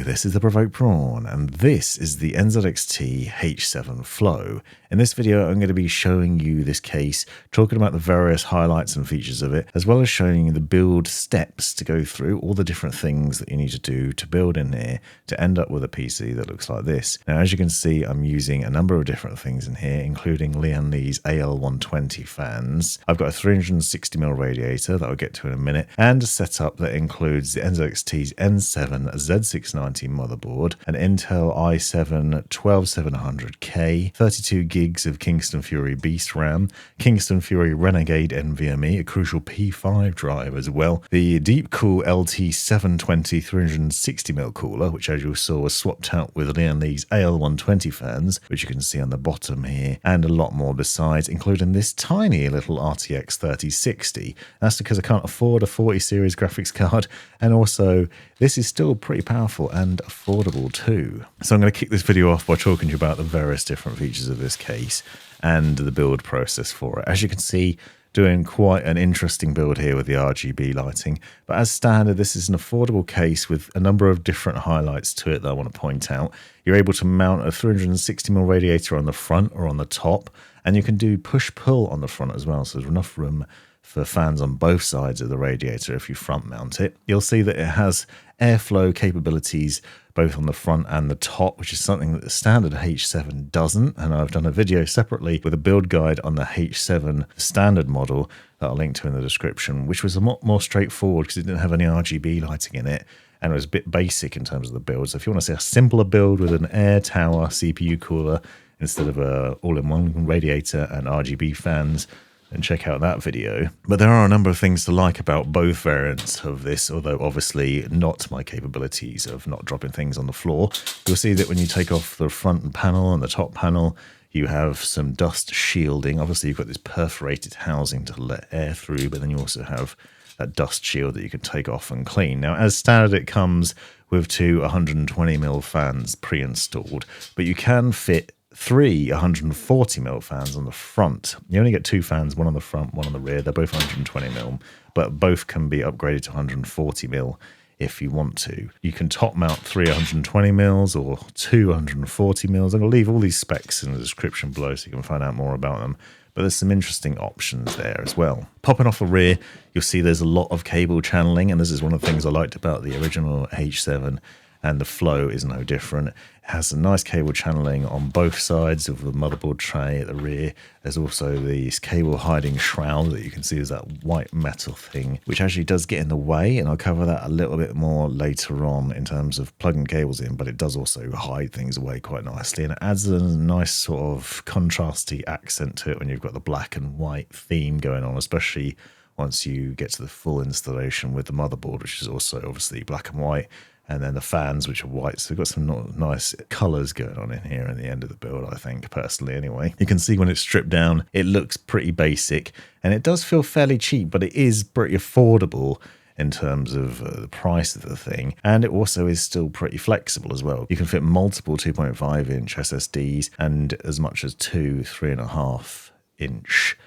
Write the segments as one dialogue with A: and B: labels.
A: this is the Provoked Prawn, and this is the NZXT H7 Flow. In this video, I'm going to be showing you this case, talking about the various highlights and features of it, as well as showing you the build steps to go through, all the different things that you need to do to build in here to end up with a PC that looks like this. Now, as you can see, I'm using a number of different things in here, including Lian Li's AL120 fans. I've got a 360mm radiator that I'll get to in a minute, and a setup that includes the NZXT's N7 Z690 motherboard, an Intel i7 12700K, 32 gigs of Kingston Fury Beast RAM, Kingston Fury Renegade NVMe, a crucial P5 drive as well, the Deepcool LT720 360mm cooler, which as you saw was swapped out with Lian Li's AL120 fans, which you can see on the bottom here, and a lot more besides, including this tiny little RTX 3060. That's because I can't afford a 40 series graphics card, and also this is still pretty powerful and affordable too. So I'm going to kick this video off by talking to you about the various different features of this case and the build process for it. As you can see, doing quite an interesting build here with the RGB lighting, but as standard, this is an affordable case with a number of different highlights to it that I want to point out. You're able to mount a 360mm radiator on the front or on the top, and you can do push-pull on the front as well, so there's enough room for fans on both sides of the radiator if you front mount it. You'll see that it has airflow capabilities both on the front and the top, which is something that the standard H7 doesn't, and I've done a video separately with a build guide on the H7 standard model that I'll link to in the description, which was a lot more straightforward because it didn't have any RGB lighting in it, and it was a bit basic in terms of the build. So if you want to see a simpler build with an air tower CPU cooler instead of a all-in-one radiator and RGB fans, and check out that video. But there are a number of things to like about both variants of this, although obviously not my capabilities of not dropping things on the floor. You'll see that when you take off the front panel and the top panel, you have some dust shielding. Obviously you've got this perforated housing to let air through, but then you also have that dust shield that you can take off and clean. Now, as standard, it comes with two 120mm fans pre-installed, but you can fit three 140mm fans on the front. You only get two fans, one on the front, one on the rear. They're both 120mm, but both can be upgraded to 140mm if you want to. You can top mount three 120mm or two 140mm. I'm going to leave all these specs in the description below so you can find out more about them. But there's some interesting options there as well. Popping off the rear, you'll see there's a lot of cable channeling, and this is one of the things I liked about the original H7, and the Flow is no different. It has some nice cable channeling on both sides of the motherboard tray at the rear. There's also this cable hiding shroud that you can see is that white metal thing, which actually does get in the way, and I'll cover that a little bit more later on in terms of plugging cables in, but it does also hide things away quite nicely, and it adds a nice sort of contrasty accent to it when you've got the black and white theme going on, especially once you get to the full installation with the motherboard, which is also obviously black and white, and then the fans, which are white. So we've got some nice colours going on in here in the end of the build, I think, personally anyway. You can see when it's stripped down, it looks pretty basic, and it does feel fairly cheap, but it is pretty affordable in terms of the price of the thing, and it also is still pretty flexible as well. You can fit multiple 2.5-inch SSDs and as much as two 3.5-inch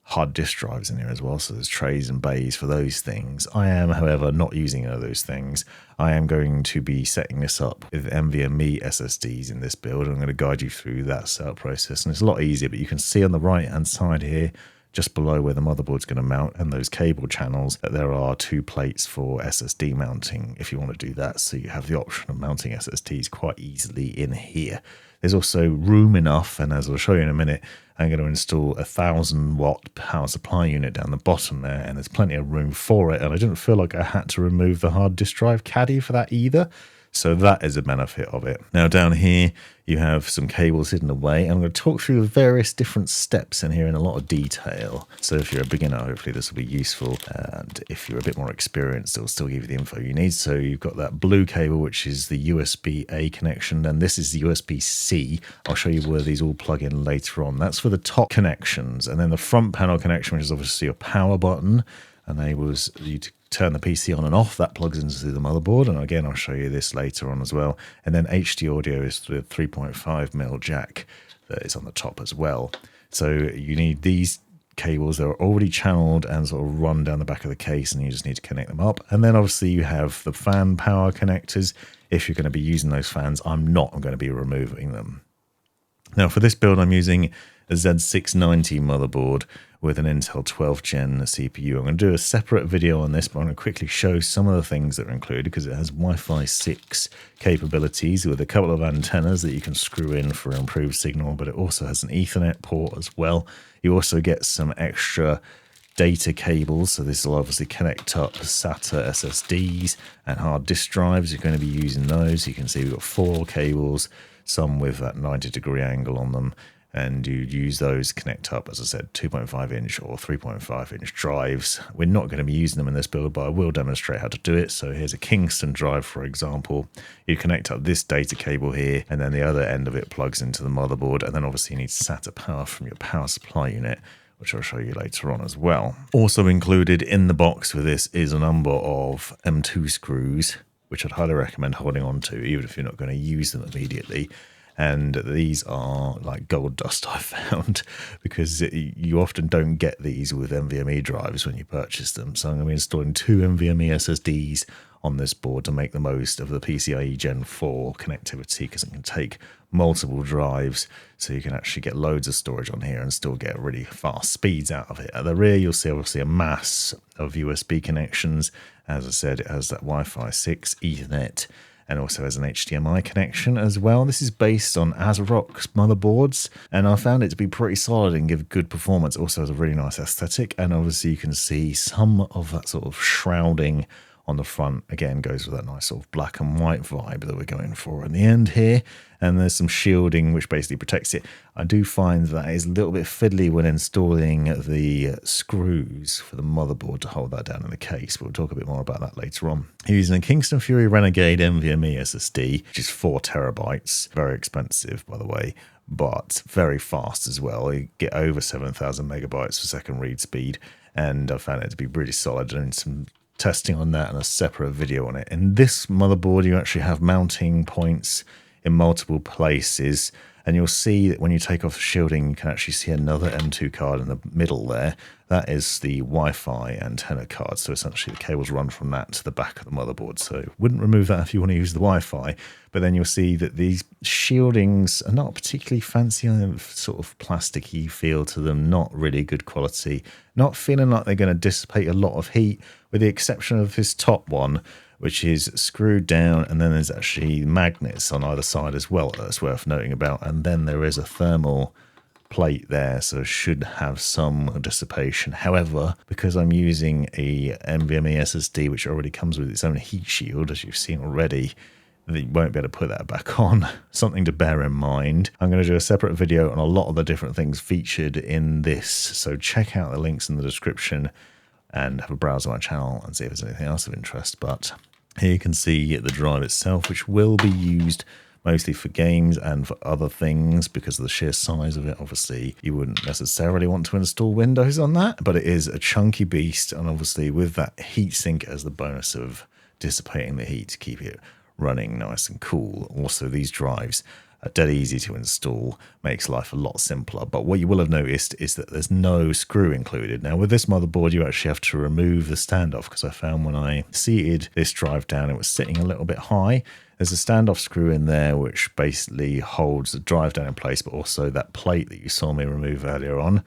A: hard disk drives in here as well, so there's trays and bays for those things. I am, however, not using any of those things. I am going to be setting this up with NVMe SSDs in this build. I'm going to guide you through that setup process, and it's a lot easier, but you can see on the right hand side here, just below where the motherboard's going to mount and those cable channels, that there are two plates for SSD mounting if you want to do that, so you have the option of mounting SSDs quite easily in here. There's also room enough, and as I'll show you in a minute, I'm going to install a 1000-watt power supply unit down the bottom there, and there's plenty of room for it, and I didn't feel like I had to remove the hard disk drive caddy for that either. So that is a benefit of it. Now down here, you have some cables hidden away. I'm going to talk through the various different steps in here in a lot of detail. So if you're a beginner, hopefully this will be useful. And if you're a bit more experienced, it'll still give you the info you need. So you've got that blue cable, which is the USB-A connection. And this is the USB-C. I'll show you where these all plug in later on. That's for the top connections. And then the front panel connection, which is obviously your power button, enables you to turn the PC on and off. That plugs into the motherboard, and again I'll show you this later on as well. And then HD audio is the 3.5mm jack that is on the top as well. So you need these cables that are already channeled and sort of run down the back of the case, and you just need to connect them up. And then obviously you have the fan power connectors. if you're going to be using those fans, I'm not going to be removing them. Now for this build, I'm using a Z690 motherboard with an Intel 12th Gen CPU. I'm going to do a separate video on this, but I'm going to quickly show some of the things that are included because it has Wi-Fi 6 capabilities with a couple of antennas that you can screw in for improved signal, but it also has an Ethernet port as well. You also get some extra data cables, so this will obviously connect up SATA SSDs and hard disk drives. You're going to be using those. You can see we've got 4 cables, some with that 90-degree angle on them, and you use those connect up, as I said, 2.5-inch or 3.5-inch drives. We're not going to be using them in this build, but I will demonstrate how to do it. So here's a Kingston drive, for example. You connect up this data cable here, and then the other end of it plugs into the motherboard, and then obviously you need SATA power from your power supply unit, which I'll show you later on as well. Also included in the box with this is a number of M2 screws, which I'd highly recommend holding on to, even if you're not going to use them immediately. And these are like gold dust, I've found, because you often don't get these with NVMe drives when you purchase them. So I'm going to be installing 2 NVMe SSDs on this board to make the most of the PCIe Gen 4 connectivity, because it can take multiple drives, so you can actually get loads of storage on here and still get really fast speeds out of it. At the rear, you'll see obviously a mass of USB connections. As I said, it has that Wi-Fi 6, Ethernet, and also has an HDMI connection as well. This is based on ASRock's motherboards, and I found it to be pretty solid and give good performance. Also has a really nice aesthetic, and obviously you can see some of that sort of shrouding on the front. Again, goes with that nice sort of black and white vibe that we're going for in the end here. And there's some shielding which basically protects it. I do find that is a little bit fiddly when installing the screws for the motherboard to hold that down in the case, but we'll talk a bit more about that later on. You're using a Kingston Fury Renegade NVMe SSD, which is 4 terabytes. Very expensive, by the way, but very fast as well. You get over 7,000 megabytes per second read speed, and I found it to be really solid, and some testing on that and a separate video on it. In this motherboard, you actually have mounting points in multiple places, and you'll see that when you take off the shielding, you can actually see another M2 card in the middle there. That is the Wi-Fi antenna card, so essentially the cables run from that to the back of the motherboard. So wouldn't remove that if you want to use the Wi-Fi, but then you'll see that these shieldings are not particularly fancy, sort of plasticky feel to them, not really good quality, not feeling like they're going to dissipate a lot of heat, with the exception of this top one, which is screwed down, and then there's actually magnets on either side as well that's worth noting about, and then there is a thermal plate there, so it should have some dissipation. However, because I'm using a NVMe SSD which already comes with its own heat shield, as you've seen already, you won't be able to put that back on. Something to bear in mind. I'm going to do a separate video on a lot of the different things featured in this, so check out the links in the description and have a browse on my channel and see if there's anything else of interest. But here you can see the drive itself, which will be used mostly for games and for other things because of the sheer size of it. Obviously, you wouldn't necessarily want to install Windows on that, but it is a chunky beast, and obviously with that heatsink as the bonus of dissipating the heat to keep it running nice and cool. Also, these drives are dead easy to install, makes life a lot simpler. But what you will have noticed is that there's no screw included. Now with this motherboard, you actually have to remove the standoff, because I found when I seated this drive down, it was sitting a little bit high. There's a standoff screw in there which basically holds the drive down in place, but also that plate that you saw me remove earlier on.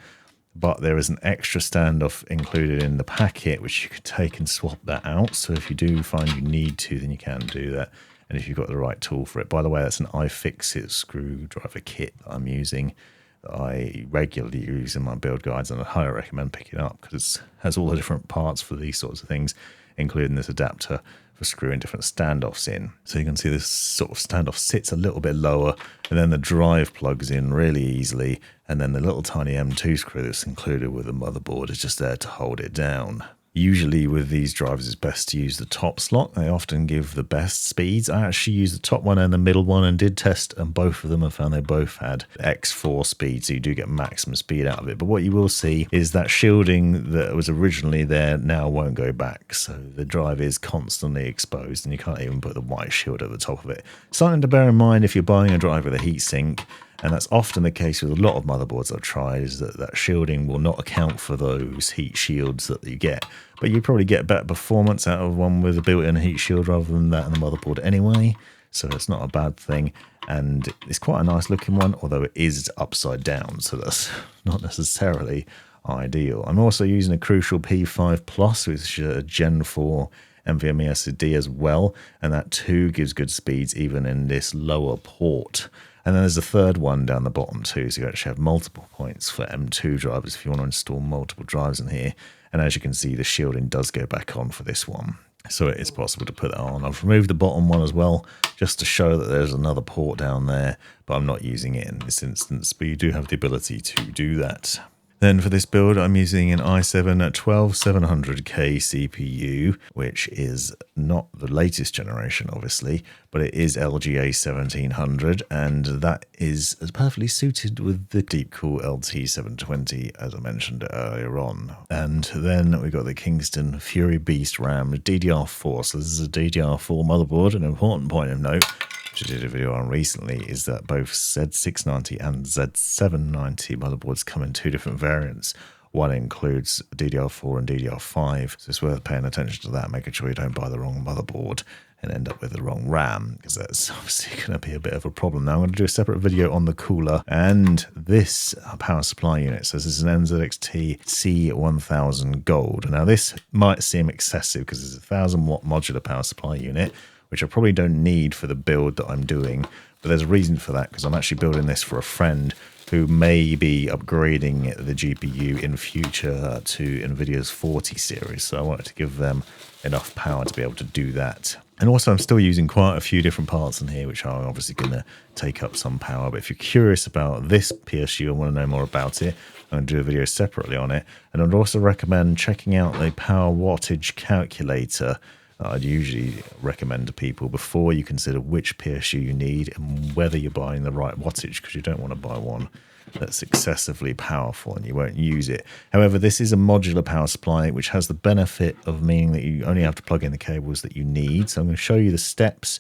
A: But there is an extra standoff included in the packet which you could take and swap that out. So if you do find you need to, then you can do that, and if you've got the right tool for it. By the way, that's an iFixit screwdriver kit that I'm using, that I regularly use in my build guides, and I highly recommend picking it up because it has all the different parts for these sorts of things, including this adapter for screwing different standoffs in. So you can see this sort of standoff sits a little bit lower, and then the drive plugs in really easily, and then the little tiny M2 screw that's included with the motherboard is just there to hold it down. Usually with these drives, it's best to use the top slot. They often give the best speeds. I actually used the top one and the middle one and did test, and both of them I found they both had X4 speed, so you do get maximum speed out of it. But what you will see is that shielding that was originally there now won't go back, so the drive is constantly exposed, and you can't even put the white shield at the top of it. Something to bear in mind if you're buying a drive with a heatsink And that's often the case with a lot of motherboards I've tried, is that shielding will not account for those heat shields that you get. But you probably get better performance out of one with a built-in heat shield rather than that in the motherboard anyway. So it's not a bad thing. And it's quite a nice looking one, although it is upside down. So that's not necessarily ideal. I'm also using a Crucial P5 Plus, which is a Gen 4 NVMe SSD as well. And that too gives good speeds even in this lower port. And then there's a third one down the bottom too, so you actually have multiple points for M2 drivers if you want to install multiple drives in here. And as you can see, the shielding does go back on for this one, so it is possible to put that on. I've removed the bottom one as well, just to show that there's another port down there, but I'm not using it in this instance, but you do have the ability to do that. Then for this build, I'm using an i7 12700K CPU, which is not the latest generation, obviously, but it is LGA 1700, and that is perfectly suited with the Deepcool LT720, as I mentioned earlier on. And then we've got the Kingston Fury Beast RAM DDR4. So this is a DDR4 motherboard. An important point of note, which I did a video on recently, is that both Z690 and Z790 motherboards come in two different variants. One includes DDR4 and DDR5, so it's worth paying attention to that, making sure you don't buy the wrong motherboard and end up with the wrong RAM, because that's obviously going to be a bit of a problem. Now I'm going to do a separate video on the cooler and this power supply unit. So this is an NZXT C1000 Gold. Now this might seem excessive because it's a 1000 watt modular power supply unit, which I probably don't need for the build that I'm doing. But there's a reason for that, because I'm actually building this for a friend who may be upgrading the GPU in future to NVIDIA's 40 series. So I wanted to give them enough power to be able to do that. And also I'm still using quite a few different parts in here, which are obviously going to take up some power. But if you're curious about this PSU and want to know more about it, I'm going to do a video separately on it. And I'd also recommend checking out the power wattage calculator I'd usually recommend to people before you consider which PSU you need and whether you're buying the right wattage, because you don't want to buy one that's excessively powerful and you won't use it. However, this is a modular power supply, which has the benefit of meaning that you only have to plug in the cables that you need. So I'm going to show you the steps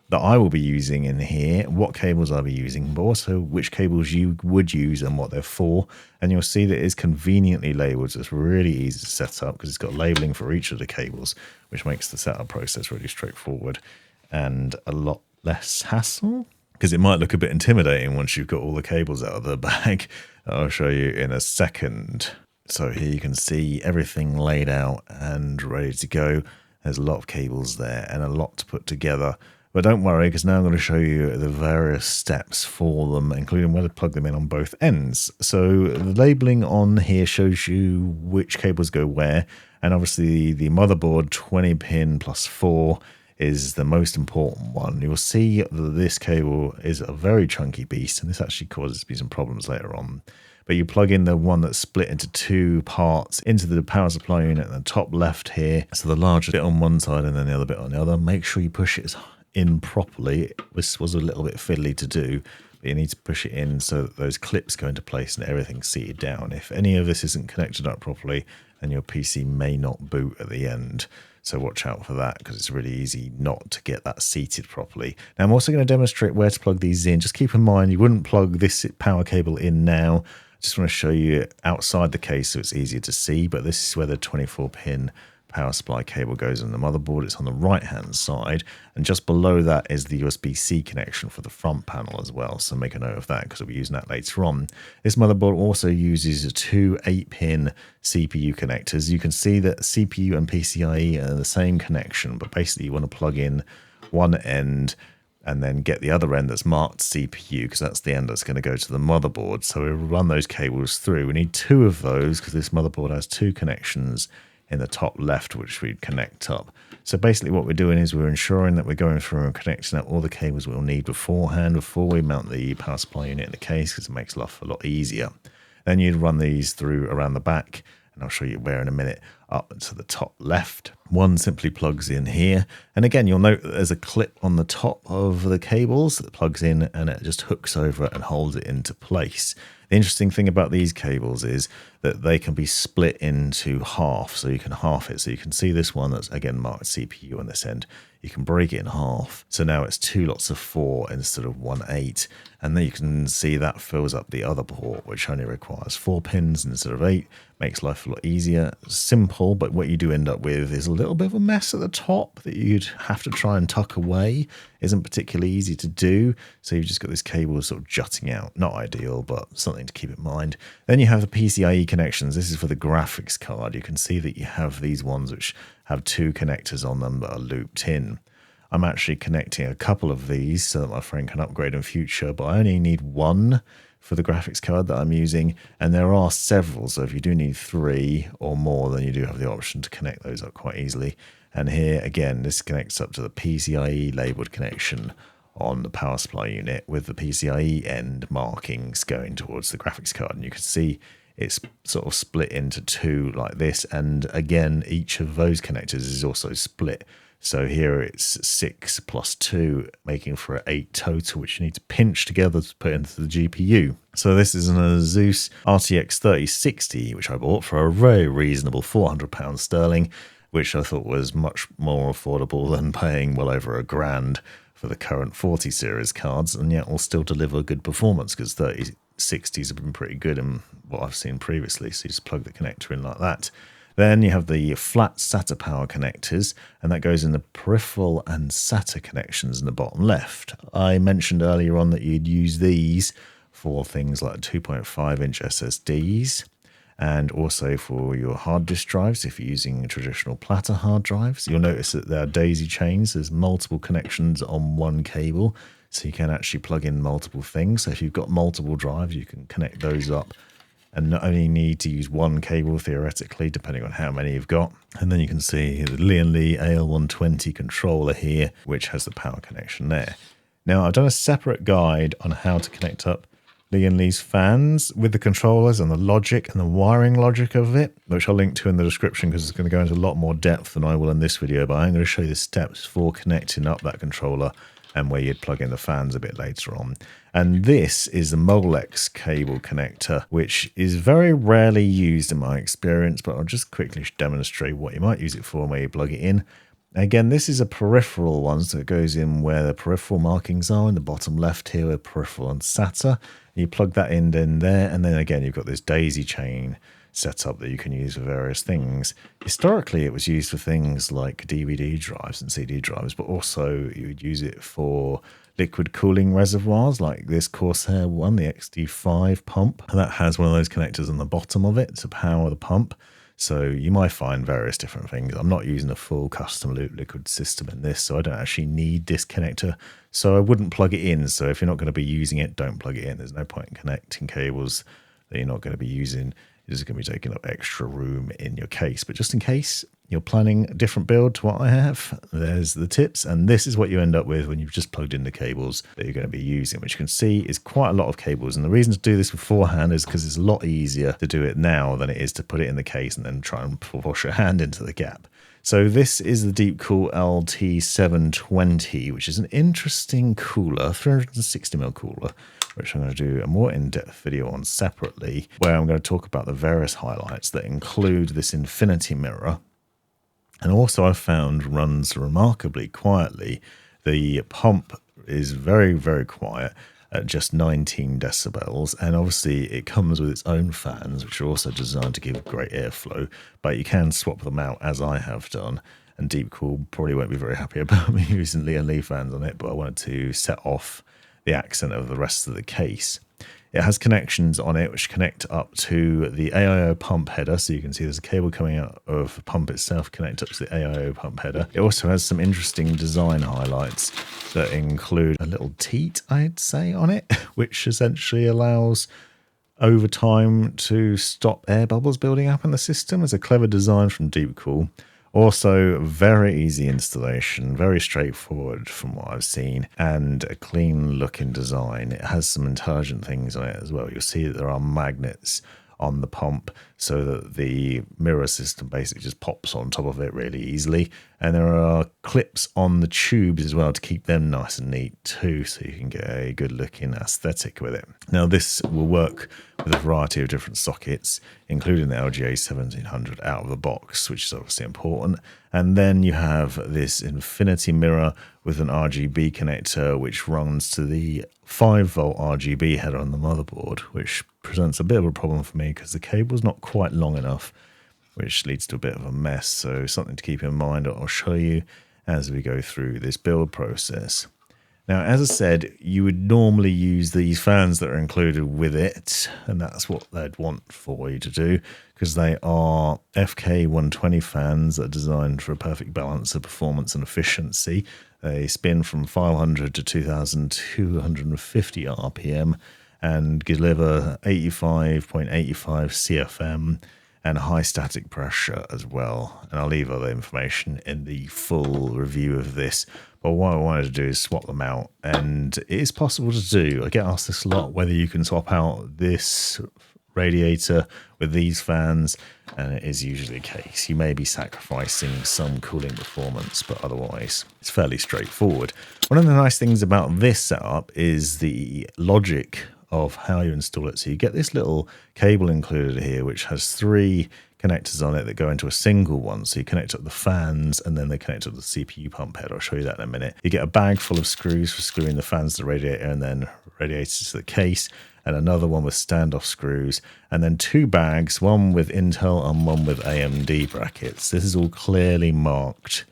A: that I will be using in here, what cables I'll be using, but also which cables you would use and what they're for. And you'll see that it is conveniently labeled, so it's really easy to set up because it's got labeling for each of the cables, which makes the setup process really straightforward and a lot less hassle, because it might look a bit intimidating once you've got all the cables out of the bag. I'll show you in a second. So here you can see everything laid out and ready to go. There's a lot of cables there and a lot to put together. But don't worry, because now I'm going to show you the various steps for them, including where to plug them in on both ends. So the labeling on here shows you which cables go where. And obviously the motherboard 20 pin plus 4 is the most important one. You'll see that this cable is a very chunky beast, and this actually causes me some problems later on. But you plug in the one that's split into two parts into the power supply unit at the top left here. So the larger bit on one side and then the other bit on the other. Make sure you push it in properly. This was a little bit fiddly to do, but you need to push it in so that those clips go into place and everything's seated down. If any of this isn't connected up properly, then your PC may not boot at the end. So watch out for that, because it's really easy not to get that seated properly. Now I'm also going to demonstrate where to plug these in. Just keep in mind you wouldn't plug this power cable in now. I just want to show you outside the case so it's easier to see, but this is where the 24 pin power supply cable goes on the motherboard. It's on the right hand side, and just below that is the USB-C connection for the front panel as well, so make a note of that because we'll be using that later on. This motherboard also uses two 8-pin CPU connectors. You can see that CPU and PCIe are the same connection, but basically you want to plug in one end and then get the other end that's marked CPU, because that's the end that's going to go to the motherboard. So we run those cables through. We need two of those because this motherboard has two connections in the top left, which we connect up. So basically what we're doing is we're ensuring that we're going through and connecting up all the cables we'll need beforehand before we mount the power supply unit in the case, because it makes life a lot easier. Then you'd run these through around the back, and I'll show you where in a minute, up to the top left. One simply plugs in here, and again you'll note that there's a clip on the top of the cables that plugs in and it just hooks over and holds it into place. The interesting thing about these cables is that they can be split into half, so you can half it. So you can see this one that's again marked CPU on this end. You can break it in half. So now it's 2 lots of 4 instead of 1 8. And then you can see that fills up the other port, which only requires 4 pins instead of 8. Makes life a lot easier. Simple, but what you do end up with is a little bit of a mess at the top that you'd have to try and tuck away. Isn't particularly easy to do. So you've just got this cable sort of jutting out. Not ideal, but something to keep in mind. Then you have the PCIe connections. This is for the graphics card. You can see that you have these ones which have 2 connectors on them that are looped in. I'm actually connecting a couple of these so that my friend can upgrade in future, but I only need 1 for the graphics card that I'm using, and there are several, so if you do need 3 or more, then you do have the option to connect those up quite easily. And here again, this connects up to the PCIe labeled connection on the power supply unit with the PCIe end markings going towards the graphics card, and you can see it's sort of split into 2 like this, and again each of those connectors is also split. So here it's 6 plus 2, making for 8 total, which you need to pinch together to put into the GPU. So this is an ASUS RTX 3060, which I bought for a very reasonable £400 sterling, which I thought was much more affordable than paying well over £1,000 for the current 40 series cards, and yet will still deliver good performance because 3060s have been pretty good in what I've seen previously. So you just plug the connector in like that. Then you have the flat SATA power connectors, and that goes in the peripheral and SATA connections in the bottom left. I mentioned earlier on that you'd use these for things like 2.5-inch SSDs, and also for your hard disk drives if you're using traditional platter hard drives. You'll notice that there are daisy chains. There's multiple connections on one cable, so you can actually plug in multiple things. So if you've got multiple drives, you can connect those up and not only need to use 1 cable theoretically, depending on how many you've got. And then you can see the Lian Li AL120 controller here, which has the power connection there. Now, I've done a separate guide on how to connect up Lian Li's fans with the controllers and the logic and the wiring logic of it, which I'll link to in the description because it's going to go into a lot more depth than I will in this video, but I'm going to show you the steps for connecting up that controller and where you'd plug in the fans a bit later on. And this is the Molex cable connector, which is very rarely used in my experience, but I'll just quickly demonstrate what you might use it for and where you plug it in. Again, this is a peripheral one, so it goes in where the peripheral markings are in the bottom left here with peripheral and SATA. You plug that in there, and then again, you've got this daisy chain setup that you can use for various things. Historically, it was used for things like DVD drives and CD drives, but also you would use it for liquid cooling reservoirs like this Corsair one, the XD5 pump. That has one of those connectors on the bottom of it to power the pump. So you might find various different things. I'm not using a full custom loop liquid system in this, so I don't actually need this connector. So I wouldn't plug it in. So if you're not going to be using it, don't plug it in. There's no point in connecting cables that you're not going to be using. It's going to be taking up extra room in your case. But just in case you're planning a different build to what I have, there's the tips. And this is what you end up with when you've just plugged in the cables that you're going to be using, which you can see is quite a lot of cables. And the reason to do this beforehand is because it's a lot easier to do it now than it is to put it in the case and then try and wash your hand into the gap. So this is the Deepcool LT720, which is an interesting cooler, 360mm cooler, which I'm going to do a more in-depth video on separately, where I'm going to talk about the various highlights that include this infinity mirror. And also I found runs remarkably quietly. The pump is very, very quiet at just 19 decibels. And obviously it comes with its own fans, which are also designed to give great airflow, but you can swap them out as I have done. And Deepcool probably won't be very happy about me using Lian Li fans on it, but I wanted to set off the accent of the rest of the case. It has connections on it which connect up to the AIO pump header, so you can see there's a cable coming out of the pump itself connect up to the AIO pump header. It also has some interesting design highlights that include a little teat, I'd say, on it, which essentially allows over time to stop air bubbles building up in the system. It's a clever design from Deepcool. Also, very easy installation, very straightforward from what I've seen, and a clean looking design. It has some intelligent things on it as well. You'll see that there are magnets on the pump so that the mirror system basically just pops on top of it really easily. And there are clips on the tubes as well to keep them nice and neat too, so you can get a good looking aesthetic with it. Now this will work with a variety of different sockets, including the LGA 1700 out of the box, which is obviously important. And then you have this infinity mirror with an RGB connector which runs to the 5-volt RGB header on the motherboard, which presents a bit of a problem for me because the cable's not quite long enough, which leads to a bit of a mess. So something to keep in mind, I'll show you as we go through this build process. Now, as I said, you would normally use these fans that are included with it, and that's what they'd want for you to do, because they are FK120 fans that are designed for a perfect balance of performance and efficiency. They spin from 500 to 2250 RPM and deliver 85.85 CFM and high static pressure as well. And I'll leave other information in the full review of this. But what I wanted to do is swap them out, and it is possible to do. I get asked this a lot, whether you can swap out this radiator with these fans, and it is usually the case. You may be sacrificing some cooling performance, but otherwise it's fairly straightforward. One of the nice things about this setup is the logic of how you install it. So you get this little cable included here, which has 3 connectors on it that go into a single one. So you connect up the fans and then they connect up the CPU pump head. I'll show you that in a minute. You get a bag full of screws for screwing the fans to the radiator and then radiators to the case, and another one with standoff screws, and then 2 bags, one with Intel and one with AMD brackets. This is all clearly marked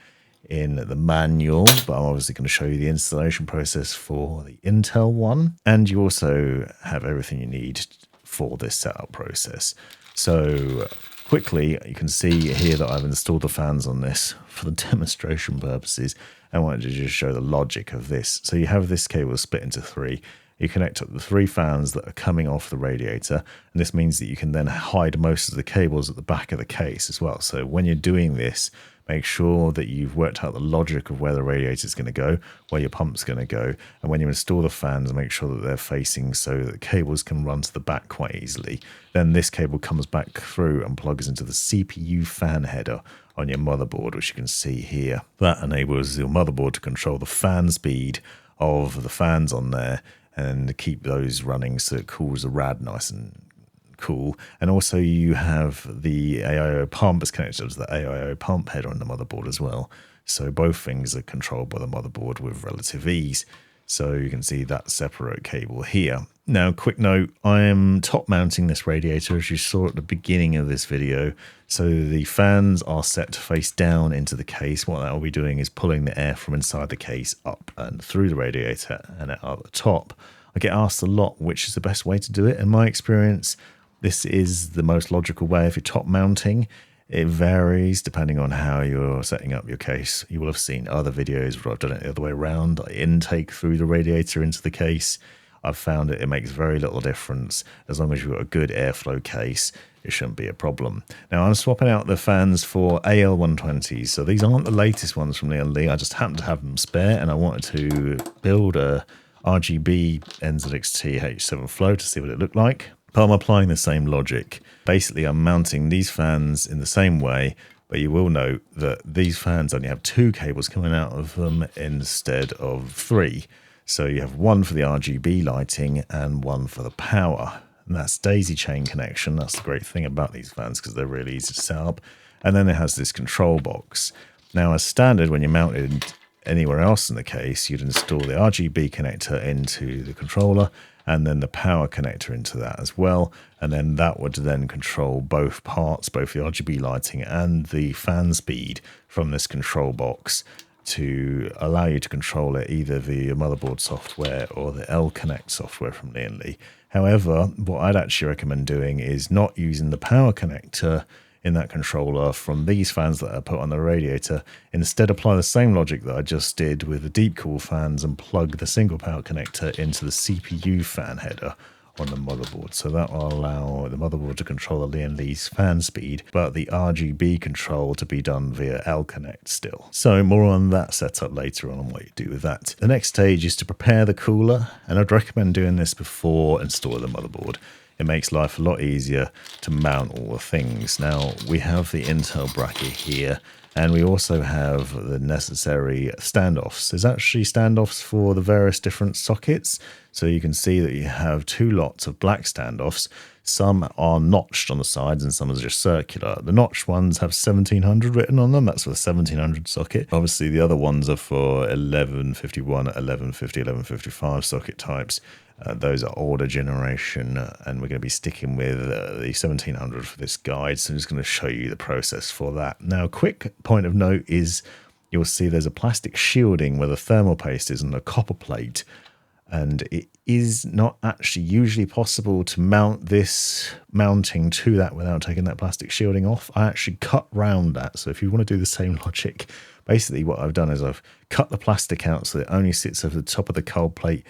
A: in the manual, but I'm obviously going to show you the installation process for the Intel one, and you also have everything you need for this setup process. So quickly, you can see here that I've installed the fans on this for the demonstration purposes. I wanted to just show the logic of this. So you have this cable split into 3. You connect up the 3 fans that are coming off the radiator, and this means that you can then hide most of the cables at the back of the case as well. So when you're doing this, make sure that you've worked out the logic of where the radiator is going to go, where your pump's going to go, and when you install the fans, make sure that they're facing so that the cables can run to the back quite easily. Then this cable comes back through and plugs into the CPU fan header on your motherboard, which you can see here. That enables your motherboard to control the fan speed of the fans on there and keep those running so it cools the rad nice and cool. And also you have the AIO pump is connected to the AIO pump header on the motherboard as well. So both things are controlled by the motherboard with relative ease. So you can see that separate cable here. Now, quick note, I am top mounting this radiator as you saw at the beginning of this video. So the fans are set to face down into the case. What that will be doing is pulling the air from inside the case up and through the radiator and out at the top. I get asked a lot which is the best way to do it. In my experience, this is the most logical way if you're top mounting. It varies depending on how you're setting up your case. You will have seen other videos where I've done it the other way around. I intake through the radiator into the case. I've found it makes very little difference. As long as you've got a good airflow case, it shouldn't be a problem. Now I'm swapping out the fans for AL120s. So these aren't the latest ones from Lian Li. I just happen to have them spare, and I wanted to build a RGB NZXT H7 Flow to see what it looked like. But I'm applying the same logic. Basically, I'm mounting these fans in the same way, but you will note that these fans only have 2 cables coming out of them instead of 3. So you have one for the RGB lighting and one for the power. And that's daisy chain connection. That's the great thing about these fans because they're really easy to set up. And then it has this control box. Now, as standard, when you're mounted anywhere else in the case, you'd install the RGB connector into the controller and then the power connector into that as well. And then that would then control both parts, both the RGB lighting and the fan speed from this control box to allow you to control it either via your motherboard software or the L-Connect software from Lian Li. However, what I'd actually recommend doing is not using the power connector in that controller from these fans that are put on the radiator. Instead, apply the same logic that I just did with the deep cool fans and plug the single power connector into the CPU fan header on the motherboard. So that will allow the motherboard to control the Lian Li's fan speed, but the RGB control to be done via L-Connect still. So more on that setup later on what you do with that. The next stage is to prepare the cooler, and I'd recommend doing this before installing the motherboard. it makes life a lot easier to mount all the things. Now we have the Intel bracket here, and we also have the necessary standoffs. There's actually standoffs for the various different sockets. So you can see that you have two lots of black standoffs. Some are notched on the sides and some are just circular. The notched ones have 1700 written on them. That's for the 1700 socket. Obviously the other ones are for 1151, 1150, 1155 socket types. Those are older generation, and we're going to be sticking with the 1700 for this guide. So I'm just going to show you the process for that. Now, quick point of note is you'll see there's a plastic shielding where the thermal paste is on a copper plate. And it is not actually usually possible to mount this mounting to that without taking that plastic shielding off. I actually cut round that. So if you want to do the same logic, basically what I've done is I've cut the plastic out so it only sits over the top of the cold plate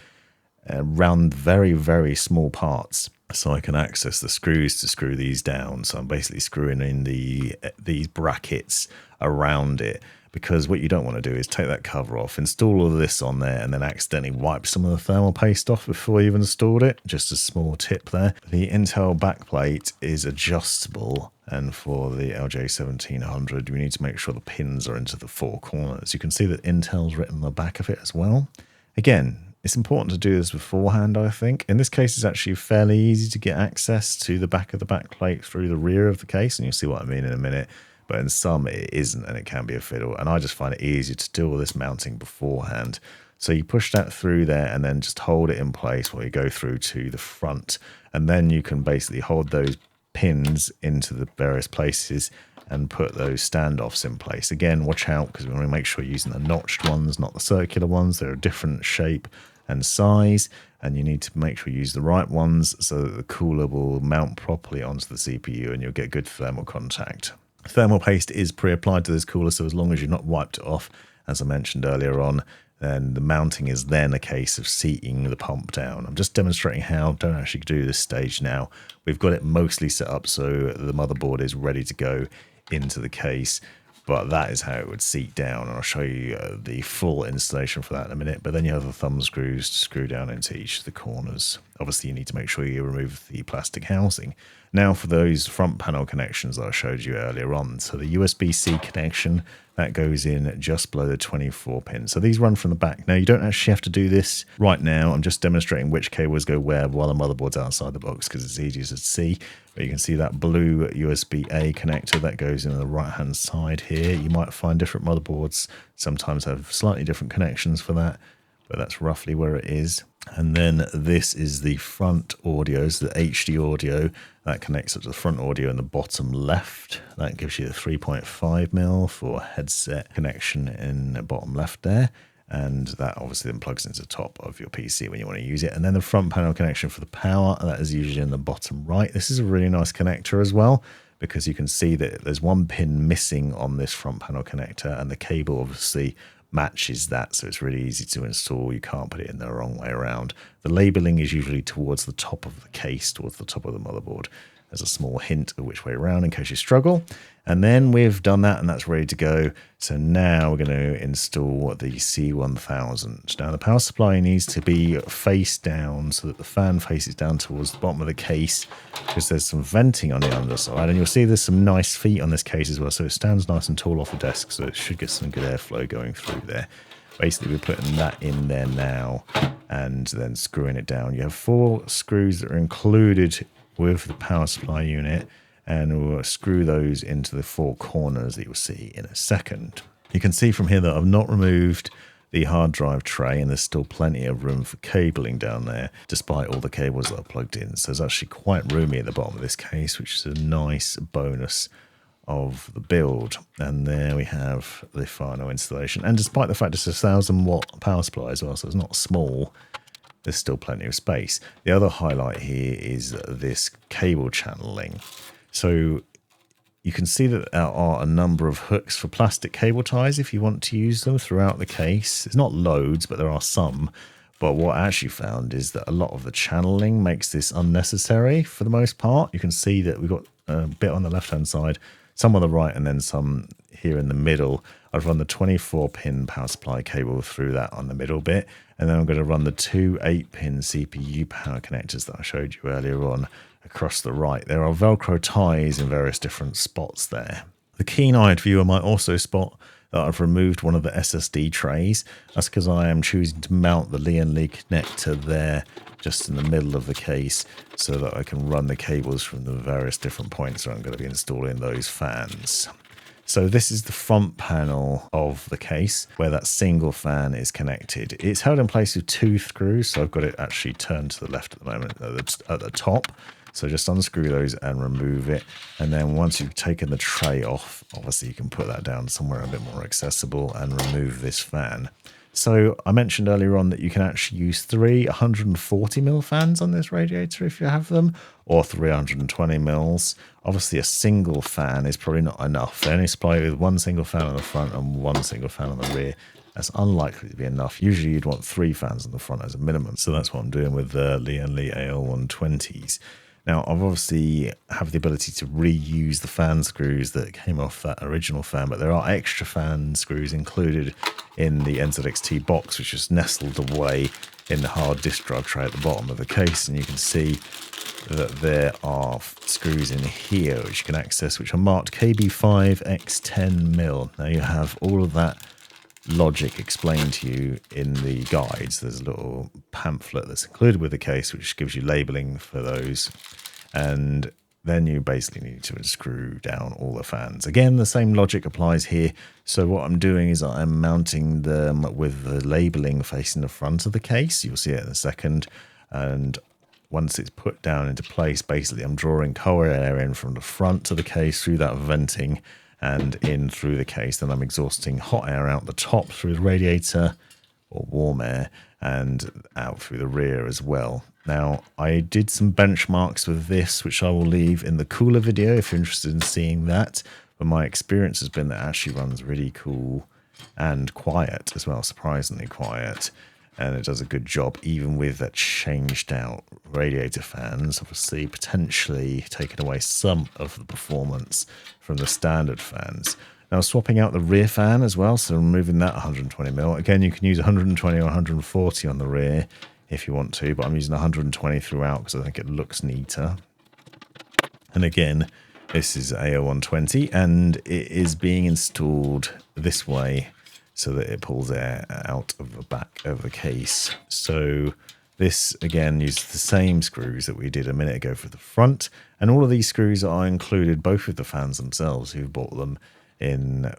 A: around very, very small parts. So I can access the screws to screw these down. So I'm basically screwing in these brackets around it. Because what you don't want to do is take that cover off, install all of this on there, and then accidentally wipe some of the thermal paste off before you've installed it. Just a small tip there. The Intel backplate is adjustable, and for the LJ1700, we need to make sure the pins are into the four corners. You can see that Intel's written on the back of it as well. Again, it's important to do this beforehand, I think. In this case, it's actually fairly easy to get access to the back of the backplate through the rear of the case, and you'll see what I mean in a minute. But in some it isn't, and it can be a fiddle. And I just find it easier to do all this mounting beforehand. So you push that through there and then just hold it in place while you go through to the front. And then you can basically hold those pins into the various places and put those standoffs in place. Again, watch out because we want to make sure you're using the notched ones, not the circular ones. They're a different shape and size, and you need to make sure you use the right ones so that the cooler will mount properly onto the CPU and you'll get good thermal contact. Thermal paste is pre-applied to this cooler, so as long as you've not wiped it off, as I mentioned earlier on, then the mounting is then a case of seating the pump down. I'm just demonstrating how. Don't actually do this stage now. We've got it mostly set up so the motherboard is ready to go into the case, but that is how it would seat down, and I'll show you the full installation for that in a minute. But then you have the thumb screws to screw down into each of the corners. Obviously, you need to make sure you remove the plastic housing. Now for those front panel connections that I showed you earlier on. So the USB-C connection, that goes in just below the 24 pin. So these run from the back. Now you don't actually have to do this right now. I'm just demonstrating which cables go where while the motherboard's outside the box because it's easier to see. But you can see that blue USB-A connector that goes in on the right-hand side here. You might find different motherboards sometimes have slightly different connections for that, but that's roughly where it is. And then this is the front audio, so the HD audio that connects up to the front audio in the bottom left. That gives you the 3.5mm for headset connection in the bottom left there. And that obviously then plugs into the top of your PC when you want to use it. And then the front panel connection for the power, that is usually in the bottom right. This is a really nice connector as well, because you can see that there's one pin missing on this front panel connector, and the cable obviously matches that, so it's really easy to install. You can't put it in the wrong way around. The labeling is usually towards the top of the case, towards the top of the motherboard. There's a small hint of which way around in case you struggle. And then we've done that and that's ready to go. So now we're going to install the C1000. Now the power supply needs to be face down so that the fan faces down towards the bottom of the case, because there's some venting on the underside, and you'll see there's some nice feet on this case as well, so it stands nice and tall off the desk, so it should get some good airflow going through there. Basically we're putting that in there now and then screwing it down. You have 4 screws that are included with the power supply unit, and we'll screw those into the 4 corners that you'll see in a second. You can see from here that I've not removed the hard drive tray, and there's still plenty of room for cabling down there despite all the cables that are plugged in. So it's actually quite roomy at the bottom of this case, which is a nice bonus of the build. And there we have the final installation, and despite the fact it's a 1000-watt power supply as well, so it's not small, there's still plenty of space. The other highlight here is this cable channeling. So you can see that there are a number of hooks for plastic cable ties if you want to use them throughout the case. It's not loads, but there are some. But what I actually found is that a lot of the channeling makes this unnecessary for the most part. You can see that we've got a bit on the left-hand side, some on the right, and then some here in the middle. I've run the 24-pin power supply cable through that on the middle bit, and then I'm going to run the 2 8-pin CPU power connectors that I showed you earlier on across the right. There are Velcro ties in various different spots there. The keen-eyed viewer might also spot that I've removed one of the SSD trays. That's because I am choosing to mount the Lian Li connector there just in the middle of the case so that I can run the cables from the various different points where I'm going to be installing those fans. So this is the front panel of the case where that single fan is connected. It's held in place with 2 screws, so I've got it actually turned to the left at the moment at the top. So just unscrew those and remove it. And then once you've taken the tray off, obviously you can put that down somewhere a bit more accessible and remove this fan. So I mentioned earlier on that you can actually use 3 140mm fans on this radiator if you have them, or 320mm. Obviously a single fan is probably not enough. They only supply you with 1 single fan on the front and 1 single fan on the rear. That's unlikely to be enough. Usually you'd want 3 fans on the front as a minimum. So that's what I'm doing with the Lian Li AL120s. Now, I've obviously have the ability to reuse the fan screws that came off that original fan, but there are extra fan screws included in the NZXT box, which is nestled away in the hard disk drive tray at the bottom of the case. And you can see that there are screws in here which you can access, which are marked KB5X10mm. Now, you have all of that logic explained to you in the guides. There's a little pamphlet that's included with the case which gives you labeling for those, and then you basically need to screw down all the fans. Again, the same logic applies here. So what I'm doing is I'm mounting them with the labeling facing the front of the case. You'll see it in a second, and once it's put down into place, basically I'm drawing cold air in from the front to the case through that venting and in through the case. Then I'm exhausting hot air out the top through the radiator, or warm air, and out through the rear as well. Now, I did some benchmarks with this, which I will leave in the cooler video if you're interested in seeing that. But my experience has been that it actually runs really cool and quiet as well, surprisingly quiet. And it does a good job, even with that changed out radiator fans, obviously potentially taking away some of the performance from the standard fans. Now, swapping out the rear fan as well, so removing that 120mm. Again, you can use 120 or 140 on the rear if you want to, but I'm using 120 throughout because I think it looks neater. And again, this is AL120, and it is being installed this way so that it pulls air out of the back of the case. So this, again, uses the same screws that we did a minute ago for the front. And all of these screws are included both with the fans themselves, who bought them in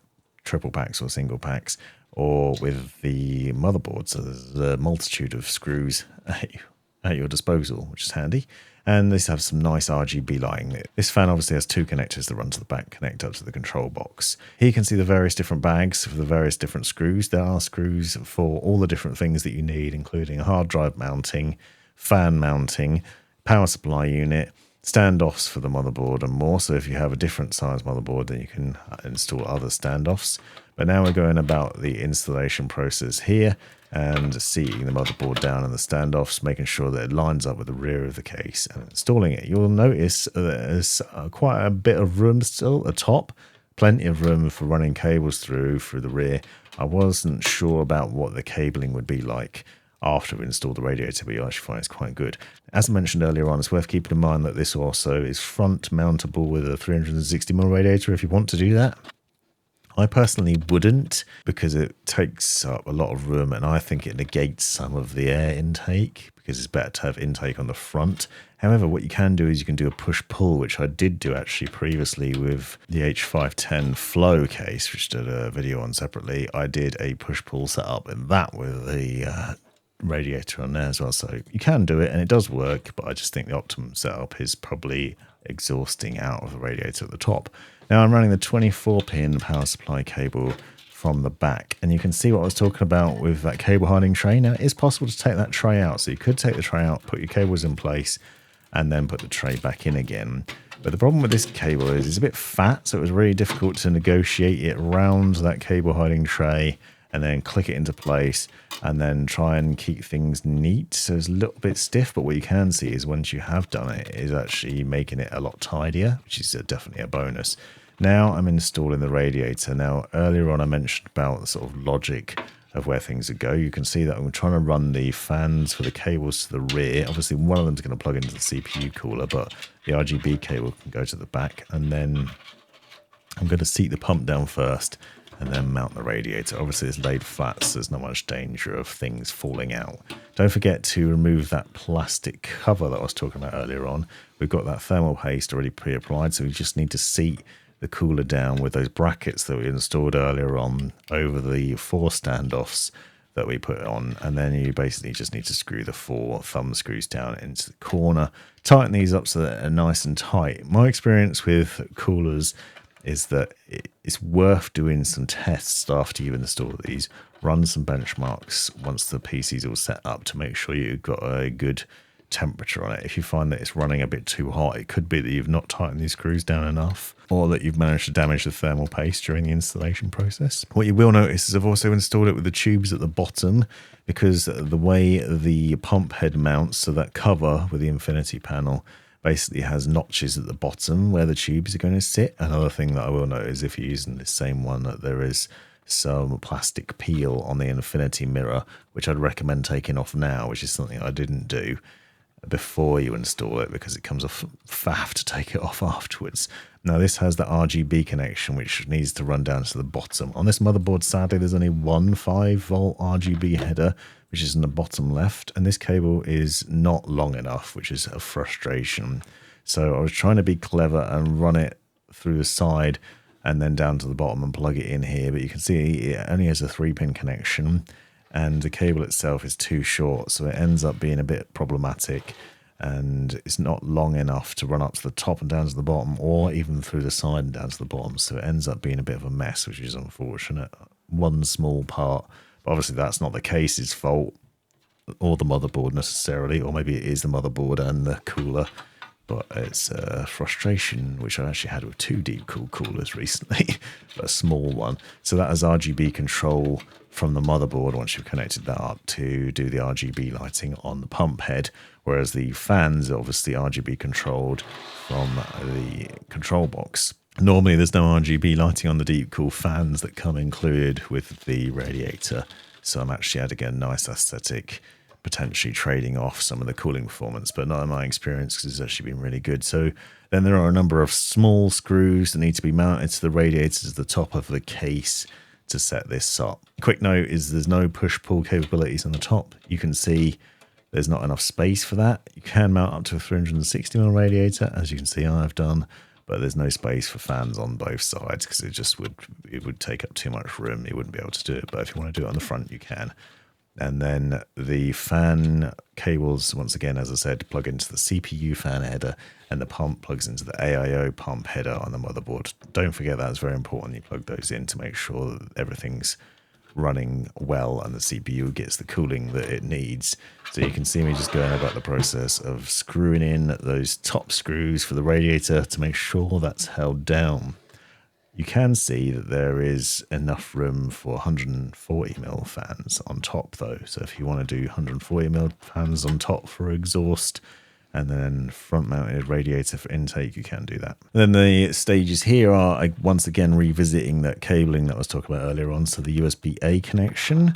A: triple packs or single packs, or with the motherboard. So there's a multitude of screws at your disposal, which is handy. And these have some nice RGB lighting. This fan obviously has 2 connectors that run to the back, connect up to the control box. Here you can see the various different bags for the various different screws. There are screws for all the different things that you need, including hard drive mounting, fan mounting, power supply unit, standoffs for the motherboard and more. So if you have a different size motherboard, then you can install other standoffs. But now we're going about the installation process here and seating the motherboard down in the standoffs, making sure that it lines up with the rear of the case and installing it. You'll notice there's quite a bit of room still at the top, plenty of room for running cables through the rear. I wasn't sure about what the cabling would be like after we installed the radiator, but you actually find it's quite good. As I mentioned earlier on, it's worth keeping in mind that this also is front mountable with a 360mm radiator if you want to do that. I personally wouldn't, because it takes up a lot of room and I think it negates some of the air intake, because it's better to have intake on the front. However, what you can do is you can do a push-pull, which I did do actually previously with the H7 Flow case, which did a video on separately. I did a push-pull setup in that with the radiator on there as well. So you can do it and it does work, but I just think the optimum setup is probably exhausting out of the radiator at the top. Now I'm running the 24-pin power supply cable from the back, and you can see what I was talking about with that cable hiding tray. Now it is possible to take that tray out, so you could take the tray out, put your cables in place, and then put the tray back in again. But the problem with this cable is it's a bit fat, so it was really difficult to negotiate it around that cable hiding tray and then click it into place and then try and keep things neat. So it's a little bit stiff, but what you can see is once you have done it, is actually making it a lot tidier, which is definitely a bonus. Now I'm installing the radiator. Now earlier on I mentioned about the sort of logic of where things would go. You can see that I'm trying to run the fans for the cables to the rear. Obviously, one of them is going to plug into the CPU cooler, but the RGB cable can go to the back. And then I'm going to seat the pump down first and then mount the radiator. Obviously, it's laid flat, so there's not much danger of things falling out. Don't forget to remove that plastic cover that I was talking about earlier on. We've got that thermal paste already pre-applied, so we just need to seat the cooler down with those brackets that we installed earlier on over the 4 standoffs that we put on, and then you basically just need to screw the 4 thumb screws down into the corner. Tighten these up so that they're nice and tight. My experience with coolers is that it's worth doing some tests after you've installed these. Run some benchmarks once the PC's all set up to make sure you've got a good temperature on it. If you find that it's running a bit too hot, it could be that you've not tightened these screws down enough, or that you've managed to damage the thermal paste during the installation process. What you will notice is I've also installed it with the tubes at the bottom, because the way the pump head mounts, so that cover with the infinity panel basically has notches at the bottom where the tubes are going to sit. Another thing that I will note is if you're using the same one, that there is some plastic peel on the infinity mirror, which I'd recommend taking off now, which is something I didn't do before you install it, because it comes off faff to take it off afterwards. Now this has the RGB connection, which needs to run down to the bottom. On this motherboard, sadly, there's only one 5-volt RGB header, which is in the bottom left, and this cable is not long enough, which is a frustration. So I was trying to be clever and run it through the side and then down to the bottom and plug it in here, but you can see it only has a 3-pin connection, and the cable itself is too short, so it ends up being a bit problematic, and it's not long enough to run up to the top and down to the bottom, or even through the side and down to the bottom, so it ends up being a bit of a mess, which is unfortunate. One small part, but obviously that's not the case's fault, or the motherboard necessarily, or maybe it is the motherboard and the cooler, but it's a frustration which I actually had with 2 deep cool coolers recently, a small one. So that has RGB control from the motherboard once you've connected that up to do the RGB lighting on the pump head, whereas the fans are obviously RGB controlled from the control box. Normally there's no RGB lighting on the deep cool fans that come included with the radiator, so I'm actually adding a nice aesthetic, potentially trading off some of the cooling performance, but not in my experience, because it's actually been really good. So then there are a number of small screws that need to be mounted to the radiators at the top of the case to set this up. Quick note is there's no push-pull capabilities on the top. You can see there's not enough space for that. You can mount up to a 360mm radiator, as you can see I've done, but there's no space for fans on both sides, because it would take up too much room. You wouldn't be able to do it, but if you want to do it on the front, you can. And then the fan cables, once again, as I said, plug into the CPU fan header, and the pump plugs into the AIO pump header on the motherboard. Don't forget that, it's very important you plug those in to make sure that everything's running well and the CPU gets the cooling that it needs. So you can see me just going about the process of screwing in those top screws for the radiator to make sure that's held down. You can see that there is enough room for 140mm fans on top though. So if you want to do 140mm fans on top for exhaust and then front mounted radiator for intake, you can do that. And then the stages here are once again revisiting that cabling that I was talking about earlier on. So the USB-A connection,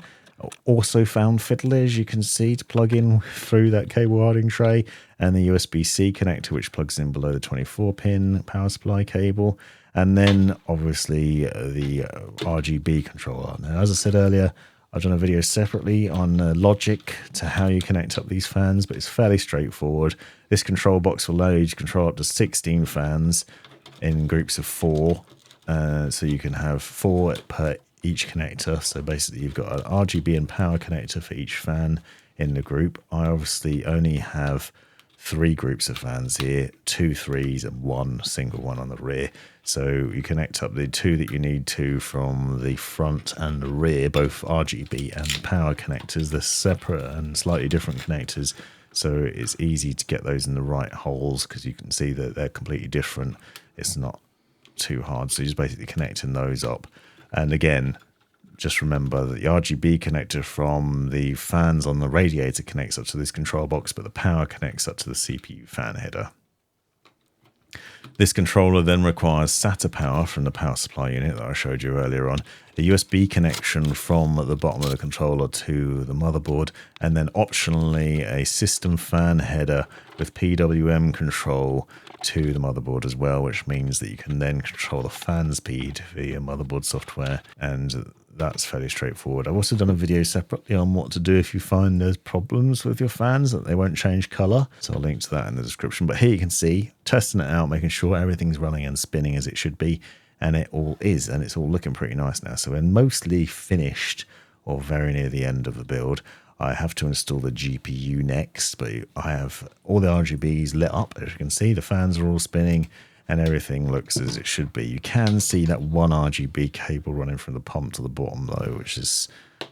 A: also found fiddly, as you can see, to plug in through that cable harding tray, and the USB-C connector, which plugs in below the 24-pin power supply cable. And then obviously the RGB controller. Now, as I said earlier, I've done a video separately on logic to how you connect up these fans, but it's fairly straightforward. This control box will allow you to control up to 16 fans in groups of 4. So you can have 4 per each connector. So basically you've got an RGB and power connector for each fan in the group. I obviously only have 3 groups of fans here, 2 3s and 1 single one on the rear. So you connect up the 2 that you need to from the front and the rear, both RGB and power connectors. They're separate and slightly different connectors, so it's easy to get those in the right holes because you can see that they're completely different. It's not too hard, so you're just basically connecting those up. And again, just remember that the RGB connector from the fans on the radiator connects up to this control box, but the power connects up to the CPU fan header. This controller then requires SATA power from the power supply unit that I showed you earlier on, a USB connection from the bottom of the controller to the motherboard, and then optionally a system fan header with PWM control to the motherboard as well, which means that you can then control the fan speed via motherboard software, and that's fairly straightforward. I've also done a video separately on what to do if you find there's problems with your fans, that they won't change color. So I'll link to that in the description. But here you can see, testing it out, making sure everything's running and spinning as it should be. And it all is, and it's all looking pretty nice now. So we're mostly finished or very near the end of the build. I have to install the GPU next, but I have all the RGBs lit up. As you can see, the fans are all spinning and everything looks as it should be. You can see that one RGB cable running from the pump to the bottom though, which is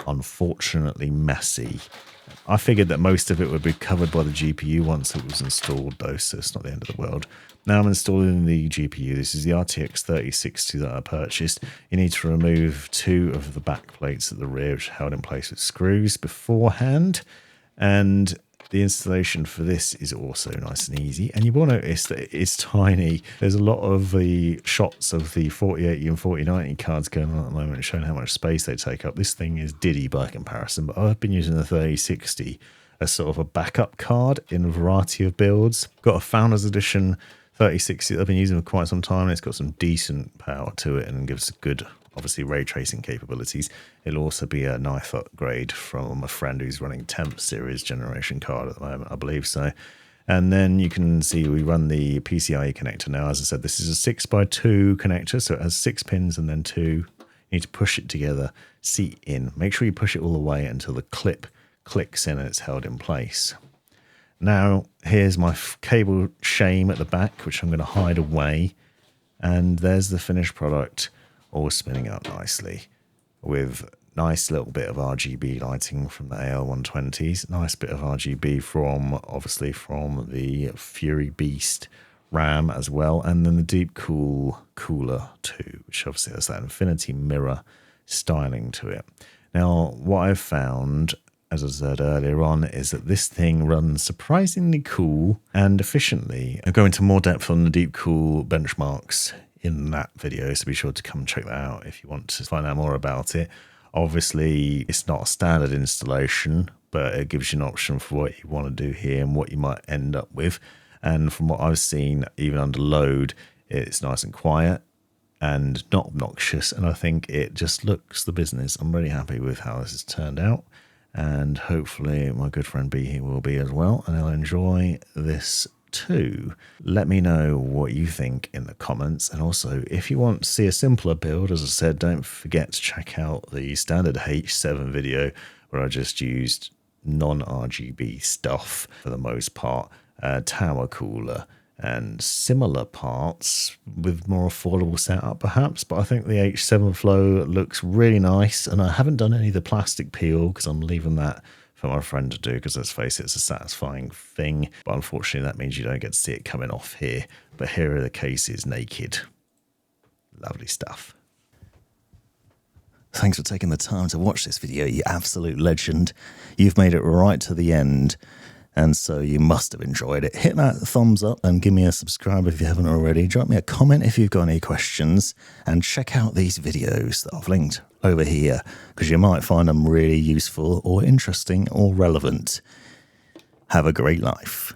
A: unfortunately messy. I figured that most of it would be covered by the GPU once it was installed though, so it's not the end of the world. Now I'm installing the GPU. This is the RTX 3060 that I purchased. You need to remove 2 of the back plates at the rear, which are held in place with screws beforehand. And the installation for this is also nice and easy, and you will notice that it's tiny. There's a lot of the shots of the 4080 and 4090 cards going on at the moment, showing how much space they take up. This thing is diddy by comparison, but I've been using the 3060 as sort of a backup card in a variety of builds. Got a Founders Edition 3060 that I've been using for quite some time, and it's got some decent power to it and gives good, obviously, ray tracing capabilities. It'll also be a nice upgrade from a friend who's running Temp series generation card at the moment, I believe so. And then you can see we run the PCIe connector now. As I said, this is a 6x2 connector, so it has 6 pins and then 2. You need to push it together, seat in. Make sure you push it all the way until the clip clicks in and it's held in place. Now, here's my cable shame at the back, which I'm going to hide away. And there's the finished product, all spinning up nicely with nice little bit of RGB lighting from the AL120s. Nice bit of RGB from, obviously, from the Fury Beast RAM as well. And then the Deep Cool cooler too, which obviously has that infinity mirror styling to it. Now, what I've found, as I said earlier on, is that this thing runs surprisingly cool and efficiently. I'll go into more depth on the Deep Cool benchmarks in that video, so be sure to come check that out if you want to find out more about it. Obviously, it's not a standard installation, but it gives you an option for what you want to do here and what you might end up with. And from what I've seen, even under load, it's nice and quiet and not obnoxious, and I think it just looks the business. I'm really happy with how this has turned out, and hopefully my good friend B here will be as well, and he'll enjoy this too. Let me know what you think in the comments, and also if you want to see a simpler build, as I said, don't forget to check out the standard H7 video where I just used non-RGB stuff for the most part, tower cooler and similar parts with more affordable setup perhaps. But I think the H7 Flow looks really nice, and I haven't done any of the plastic peel because I'm leaving that for my friend to do, because let's face it, it's a satisfying thing, but unfortunately that means you don't get to see it coming off here. But here are the cases naked. Lovely stuff. Thanks for taking the time to watch this video, you absolute legend. You've made it right to the end, and so you must have enjoyed it. Hit that thumbs up and give me a subscribe if you haven't already. Drop me a comment if you've got any questions, and check out these videos that I've linked over here, because you might find them really useful or interesting or relevant. Have a great life.